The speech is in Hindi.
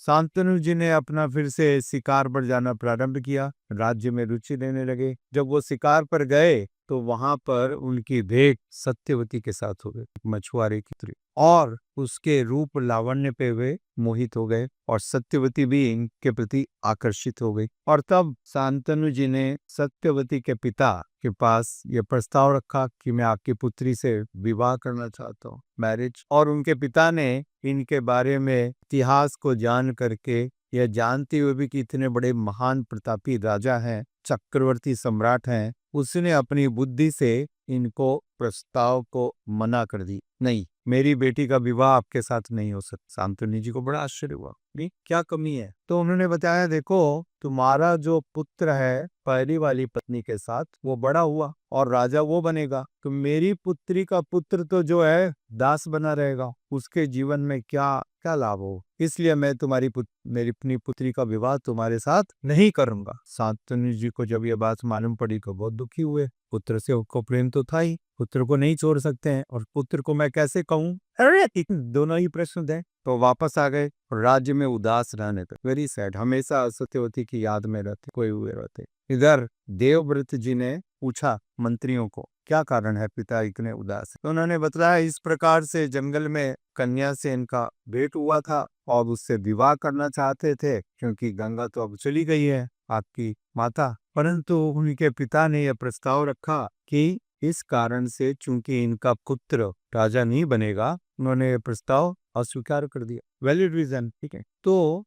शांतनु जी ने अपना फिर से शिकार पर जाना प्रारंभ किया, राज्य में रुचि लेने लगे। जब वो शिकार पर गए तो वहां पर उनकी भेंट सत्यवती के साथ हो गई, मछुआरे की स्त्री, और उसके रूप लावण्य पे वे मोहित हो गए और सत्यवती भी इनके प्रति आकर्षित हो गई। और तब शांतनु जी ने सत्यवती के पिता के पास ये प्रस्ताव रखा कि मैं आपकी पुत्री से विवाह करना चाहता हूँ, मैरिज। और उनके पिता ने इनके बारे में इतिहास को जान करके, यह जानते हुए भी कि इतने बड़े महान प्रतापी राजा हैं, चक्रवर्ती सम्राट हैं, उसने अपनी बुद्धि से इनको प्रस्ताव को मना कर दी। नहीं, मेरी बेटी का विवाह आपके साथ नहीं हो सकता। शांतनु जी को बड़ा आश्चर्य हुआ, नहीं क्या कमी है? तो उन्होंने बताया, देखो तुम्हारा जो पुत्र है पहली वाली पत्नी के साथ, वो बड़ा हुआ और राजा वो बनेगा, तो मेरी पुत्री का पुत्र तो जो है दास बना रहेगा, उसके जीवन में क्या क्या लाभ हो। इसलिए मैं मेरी अपनी पुत्री का विवाह तुम्हारे साथ नहीं करूंगा। शांतनु जी को जब ये बात मालूम पड़ी तो बहुत दुखी हुए। पुत्र से उनको प्रेम तो था ही, पुत्र को नहीं छोड़ सकते हैं, और पुत्र को मैं कैसे कहूँ, अरे दोनों ही प्रश्न थे। तो वापस आ गए, राज्य में उदास रहने तक, वेरी सैड, हमेशा सत्यवती की याद में रहते, कोई हुए रहते। इधर देवव्रत जी ने पूछा मंत्रियों को, क्या कारण है पिता इतने उदास है? तो उन्होंने बताया, इस प्रकार से जंगल में कन्या से इनका भेंट हुआ था और उससे विवाह करना चाहते थे, क्योंकि गंगा तो अब चली गई है आपकी माता, परंतु उनके पिता ने यह प्रस्ताव रखा कि इस कारण से चूंकि इनका पुत्र राजा नहीं बनेगा, उन्होंने यह प्रस्ताव अस्वीकार कर दिया। वैलिड रीजन, ठीक है। तो